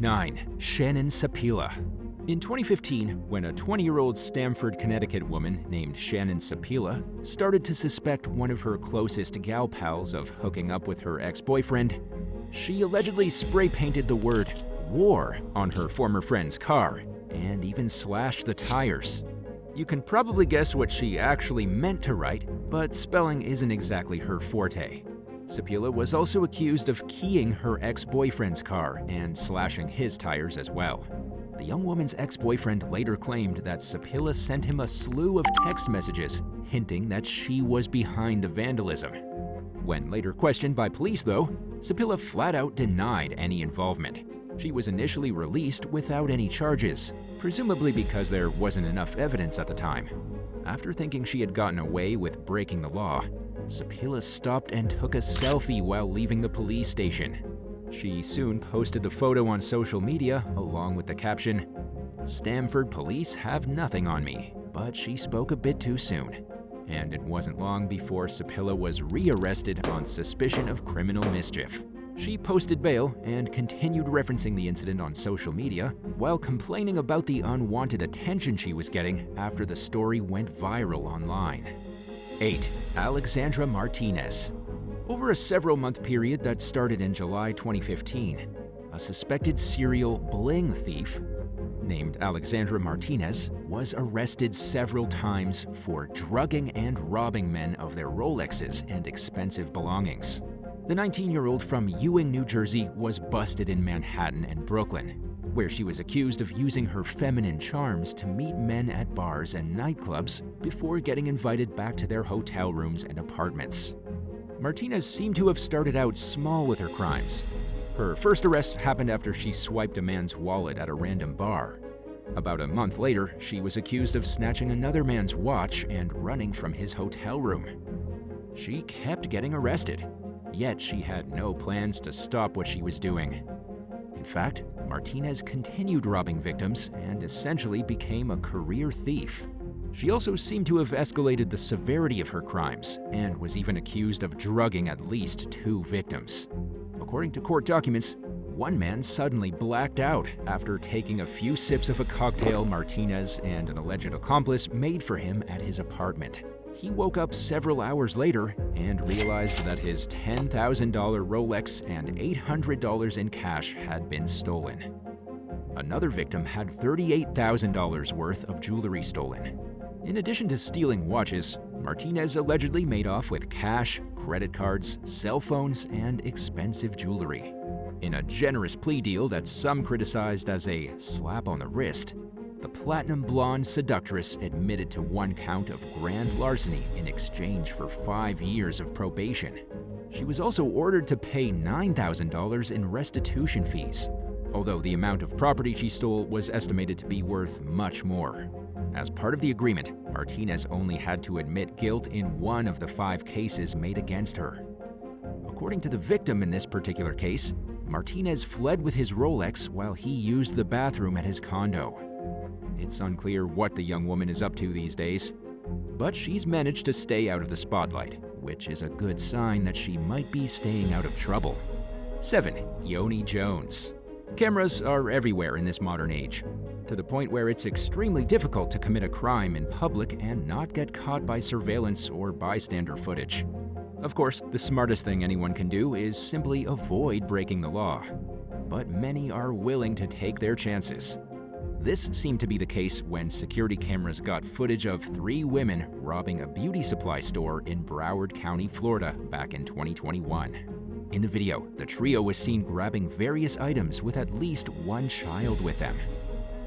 9. Shannon Sapila. In 2015, when a 20-year-old Stamford, Connecticut woman named Shannon Sapila started to suspect one of her closest gal pals of hooking up with her ex-boyfriend, she allegedly spray-painted the word "war" on her former friend's car and even slashed the tires. You can probably guess what she actually meant to write, but spelling isn't exactly her forte. Sapila was also accused of keying her ex-boyfriend's car and slashing his tires as well. The young woman's ex-boyfriend later claimed that Sapila sent him a slew of text messages hinting that she was behind the vandalism. When later questioned by police, though, Sapila flat out denied any involvement. She was initially released without any charges, presumably because there wasn't enough evidence at the time. After thinking she had gotten away with breaking the law, Sapila stopped and took a selfie while leaving the police station. She soon posted the photo on social media along with the caption, "Stamford police have nothing on me," but she spoke a bit too soon. And it wasn't long before Sapila was rearrested on suspicion of criminal mischief. She posted bail and continued referencing the incident on social media while complaining about the unwanted attention she was getting after the story went viral online. 8. Alexandra Martinez. Over a several-month period that started in July 2015, a suspected serial bling thief named Alexandra Martinez was arrested several times for drugging and robbing men of their Rolexes and expensive belongings. The 19-year-old from Ewing, New Jersey was busted in Manhattan and Brooklyn, where she was accused of using her feminine charms to meet men at bars and nightclubs before getting invited back to their hotel rooms and apartments. Martinez seemed to have started out small with her crimes. Her first arrest happened after she swiped a man's wallet at a random bar. About a month later, she was accused of snatching another man's watch and running from his hotel room. She kept getting arrested, yet she had no plans to stop what she was doing. In fact, Martinez continued robbing victims and essentially became a career thief. She also seemed to have escalated the severity of her crimes and was even accused of drugging at least 2 victims. According to court documents, one man suddenly blacked out after taking a few sips of a cocktail Martinez and an alleged accomplice made for him at his apartment. He woke up several hours later and realized that his $10,000 Rolex and $800 in cash had been stolen. Another victim had $38,000 worth of jewelry stolen. In addition to stealing watches, Martinez allegedly made off with cash, credit cards, cell phones, and expensive jewelry. In a generous plea deal that some criticized as a slap on the wrist, the platinum blonde seductress admitted to 1 count of grand larceny in exchange for 5 years of probation. She was also ordered to pay $9,000 in restitution fees, although the amount of property she stole was estimated to be worth much more. As part of the agreement, Martinez only had to admit guilt in 1 of the 5 cases made against her. According to the victim in this particular case, Martinez fled with his Rolex while he used the bathroom at his condo. It's unclear what the young woman is up to these days, but she's managed to stay out of the spotlight, which is a good sign that she might be staying out of trouble. 7. Yoni Jones. Cameras are everywhere in this modern age, to the point where it's extremely difficult to commit a crime in public and not get caught by surveillance or bystander footage. Of course, the smartest thing anyone can do is simply avoid breaking the law, but many are willing to take their chances. This seemed to be the case when security cameras got footage of 3 women robbing a beauty supply store in Broward County, Florida, back in 2021. In the video, the trio was seen grabbing various items with at least 1 child with them.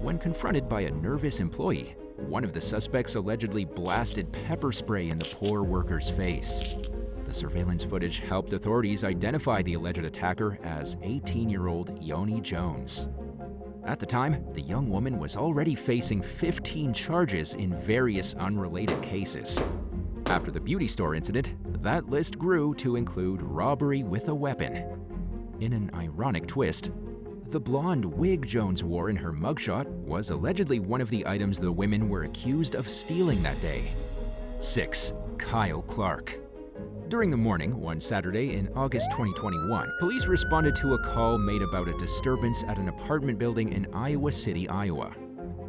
When confronted by a nervous employee, one of the suspects allegedly blasted pepper spray in the poor worker's face. The surveillance footage helped authorities identify the alleged attacker as 18-year-old Yoni Jones. At the time, the young woman was already facing 15 charges in various unrelated cases. After the beauty store incident, that list grew to include robbery with a weapon. In an ironic twist, the blonde wig Jones wore in her mugshot was allegedly one of the items the women were accused of stealing that day. 6. Kyle Clark. During the morning, one Saturday in August 2021, police responded to a call made about a disturbance at an apartment building in Iowa City, Iowa.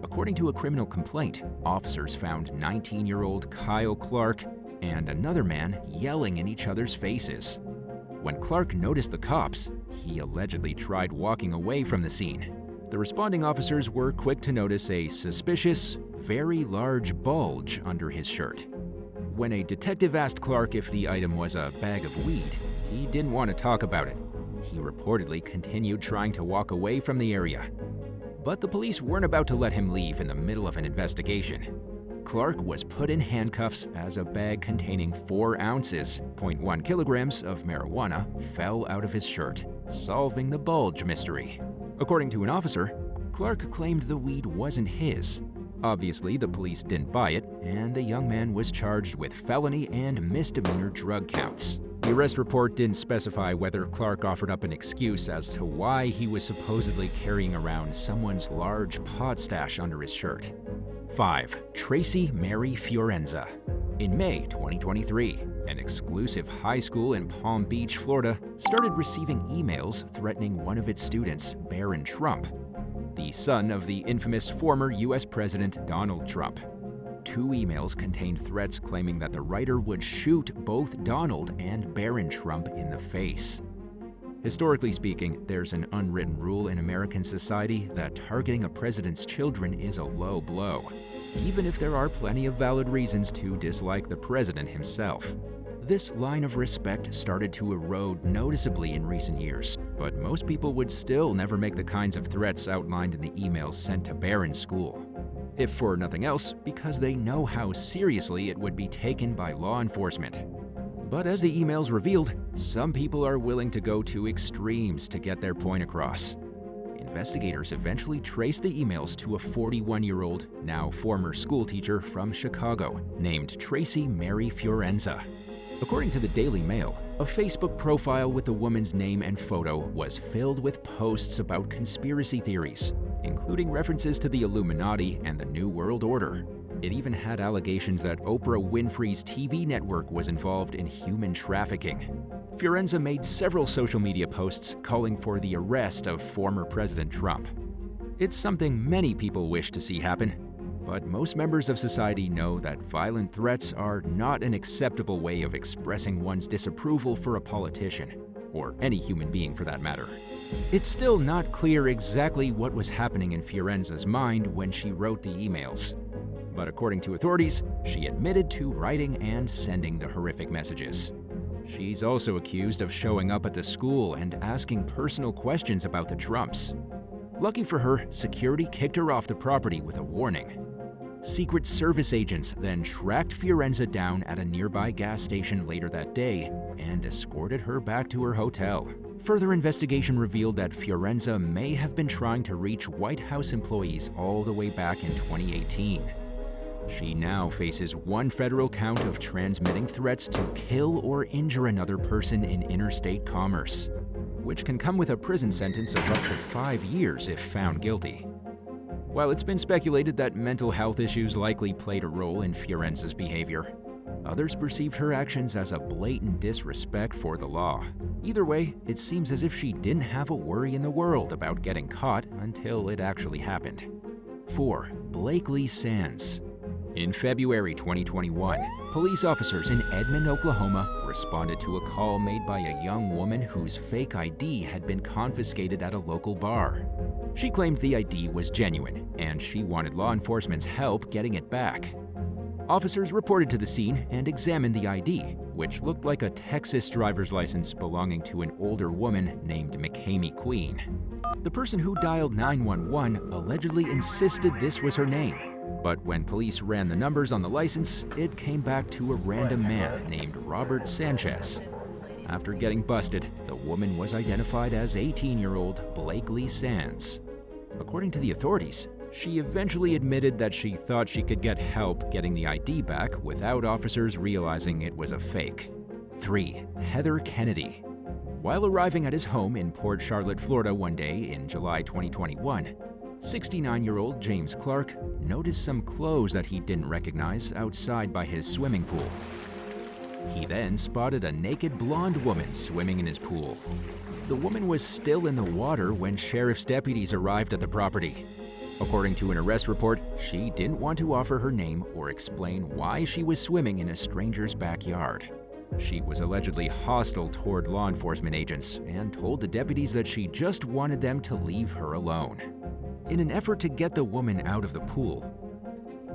According to a criminal complaint, officers found 19-year-old Kyle Clark and another man yelling in each other's faces. When Clark noticed the cops, he allegedly tried walking away from the scene. The responding officers were quick to notice a suspicious, very large bulge under his shirt. When a detective asked Clark if the item was a bag of weed, he didn't want to talk about it. He reportedly continued trying to walk away from the area. But the police weren't about to let him leave in the middle of an investigation. Clark was put in handcuffs as a bag containing 4 ounces, 0.1 kilograms of marijuana fell out of his shirt, solving the bulge mystery. According to an officer, Clark claimed the weed wasn't his. Obviously, the police didn't buy it, and the young man was charged with felony and misdemeanor drug counts. The arrest report didn't specify whether Clark offered up an excuse as to why he was supposedly carrying around someone's large pot stash under his shirt. 5. Tracy Mary Fiorenza. In May 2023, an exclusive high school in Palm Beach, Florida, started receiving emails threatening one of its students, Barron Trump, the son of the infamous former U.S. President Donald Trump. 2 emails contained threats claiming that the writer would shoot both Donald and Barron Trump in the face. Historically speaking, there's an unwritten rule in American society that targeting a president's children is a low blow, even if there are plenty of valid reasons to dislike the president himself. This line of respect started to erode noticeably in recent years, but most people would still never make the kinds of threats outlined in the emails sent to Barron's school. If for nothing else, because they know how seriously it would be taken by law enforcement. But as the emails revealed, some people are willing to go to extremes to get their point across. Investigators eventually traced the emails to a 41-year-old, now former schoolteacher from Chicago, named Tracy Mary Fiorenza. According to the Daily Mail, a Facebook profile with the woman's name and photo was filled with posts about conspiracy theories, including references to the Illuminati and the New World Order. It even had allegations that Oprah Winfrey's TV network was involved in human trafficking. Fiorenza made several social media posts calling for the arrest of former President Trump. It's something many people wish to see happen, but most members of society know that violent threats are not an acceptable way of expressing one's disapproval for a politician, or any human being for that matter. It's still not clear exactly what was happening in Fiorenza's mind when she wrote the emails. But according to authorities, she admitted to writing and sending the horrific messages. She's also accused of showing up at the school and asking personal questions about the Trumps. Lucky for her, security kicked her off the property with a warning. Secret Service agents then tracked Fiorenza down at a nearby gas station later that day and escorted her back to her hotel. Further investigation revealed that Fiorenza may have been trying to reach White House employees all the way back in 2018. She now faces 1 federal count of transmitting threats to kill or injure another person in interstate commerce, which can come with a prison sentence of up to 5 years if found guilty. While it's been speculated that mental health issues likely played a role in Fiorenza's behavior, others perceived her actions as a blatant disrespect for the law. Either way, it seems as if she didn't have a worry in the world about getting caught until it actually happened. 4. Blakely Sands. In February 2021, police officers in Edmond, Oklahoma, responded to a call made by a young woman whose fake ID had been confiscated at a local bar. She claimed the ID was genuine, and she wanted law enforcement's help getting it back. Officers reported to the scene and examined the ID, which looked like a Texas driver's license belonging to an older woman named McKamey Queen. The person who dialed 911 allegedly insisted this was her name, but when police ran the numbers on the license, it came back to a random man named Robert Sanchez. After getting busted, the woman was identified as 18-year-old Blakely Sands. According to the authorities, she eventually admitted that she thought she could get help getting the ID back without officers realizing it was a fake. 3. Heather Kennedy. While arriving at his home in Port Charlotte, Florida one day in July 2021, 69-year-old James Clark noticed some clothes that he didn't recognize outside by his swimming pool. He then spotted a naked blonde woman swimming in his pool. The woman was still in the water when sheriff's deputies arrived at the property. According to an arrest report, she didn't want to offer her name or explain why she was swimming in a stranger's backyard. She was allegedly hostile toward law enforcement agents and told the deputies that she just wanted them to leave her alone. In an effort to get the woman out of the pool,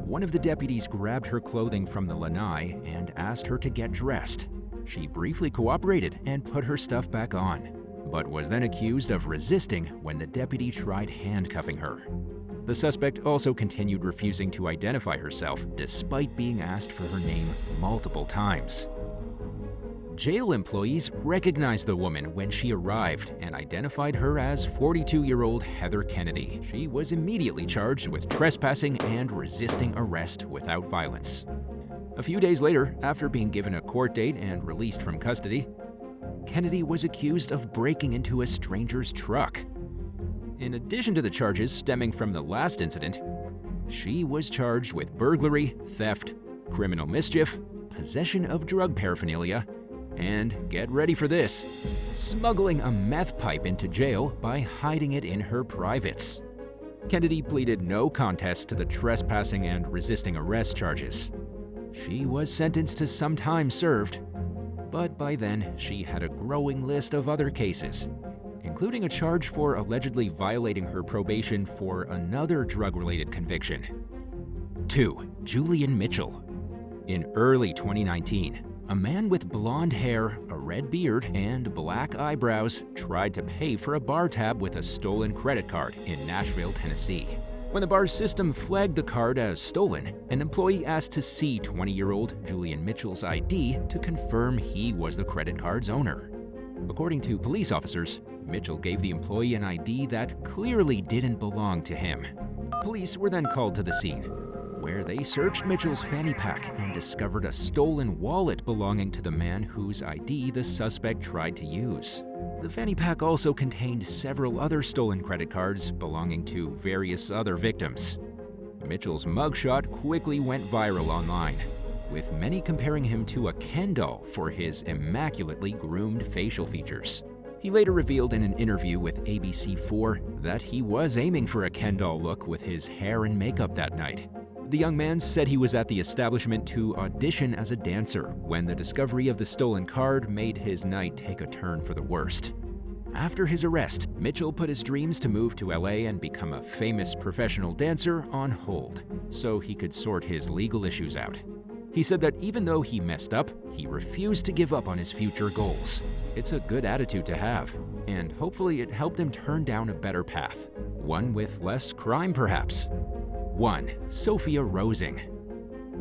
one of the deputies grabbed her clothing from the lanai and asked her to get dressed. She briefly cooperated and put her stuff back on, but was then accused of resisting when the deputy tried handcuffing her. The suspect also continued refusing to identify herself despite being asked for her name multiple times. Jail employees recognized the woman when she arrived and identified her as 42-year-old Heather Kennedy. She was immediately charged with trespassing and resisting arrest without violence. A few days later, after being given a court date and released from custody, Kennedy was accused of breaking into a stranger's truck. In addition to the charges stemming from the last incident, she was charged with burglary, theft, criminal mischief, possession of drug paraphernalia, and, get ready for this, smuggling a meth pipe into jail by hiding it in her privates. Kennedy pleaded no contest to the trespassing and resisting arrest charges. She was sentenced to some time served, but by then she had a growing list of other cases, including a charge for allegedly violating her probation for another drug-related conviction. 2. Julian Mitchell. In early 2019, a man with blonde hair, a red beard, and black eyebrows tried to pay for a bar tab with a stolen credit card in Nashville, Tennessee. When the bar's system flagged the card as stolen, an employee asked to see 20-year-old Julian Mitchell's ID to confirm he was the credit card's owner. According to police officers, Mitchell gave the employee an ID that clearly didn't belong to him. Police were then called to the scene, where they searched Mitchell's fanny pack and discovered a stolen wallet belonging to the man whose ID the suspect tried to use. The fanny pack also contained several other stolen credit cards belonging to various other victims. Mitchell's mugshot quickly went viral online, with many comparing him to a Ken doll for his immaculately groomed facial features. He later revealed in an interview with ABC4 that he was aiming for a Ken doll look with his hair and makeup that night. The young man said he was at the establishment to audition as a dancer when the discovery of the stolen card made his night take a turn for the worst. After his arrest, Mitchell put his dreams to move to LA and become a famous professional dancer on hold so he could sort his legal issues out. He said that even though he messed up, he refused to give up on his future goals. It's a good attitude to have, and hopefully it helped him turn down a better path, one with less crime perhaps. 1. Sophia Rosing.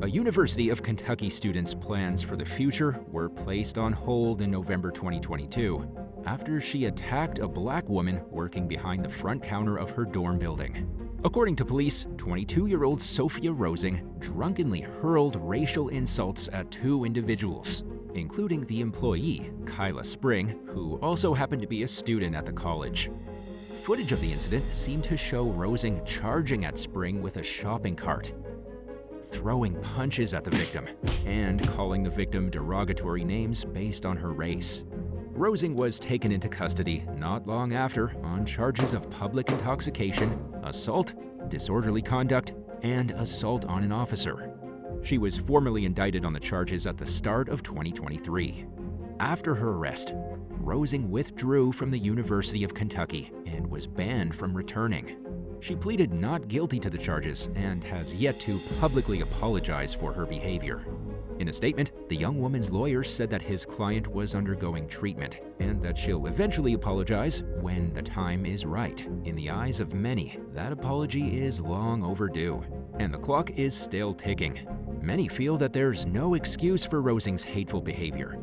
A University of Kentucky student's plans for the future were placed on hold in November 2022 after she attacked a black woman working behind the front counter of her dorm building. According to police, 22-year-old Sophia Rosing drunkenly hurled racial insults at 2 individuals, including the employee, Kyla Spring, who also happened to be a student at the college. Footage of the incident seemed to show Rosing charging at Spring with a shopping cart, throwing punches at the victim, and calling the victim derogatory names based on her race. Rosing was taken into custody not long after on charges of public intoxication, assault, disorderly conduct, and assault on an officer. She was formally indicted on the charges at the start of 2023. After her arrest, Rosing withdrew from the University of Kentucky and was banned from returning. She pleaded not guilty to the charges and has yet to publicly apologize for her behavior. In a statement, the young woman's lawyer said that his client was undergoing treatment and that she'll eventually apologize when the time is right. In the eyes of many, that apology is long overdue, and the clock is still ticking. Many feel that there's no excuse for Rosing's hateful behavior,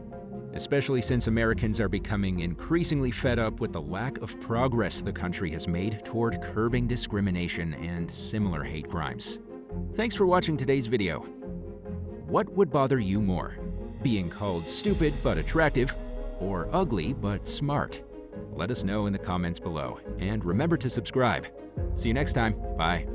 especially since Americans are becoming increasingly fed up with the lack of progress the country has made toward curbing discrimination and similar hate crimes. Thanks for watching today's video. What would bother you more? Being called stupid but attractive, or ugly but smart? Let us know in the comments below, and remember to subscribe. See you next time. Bye.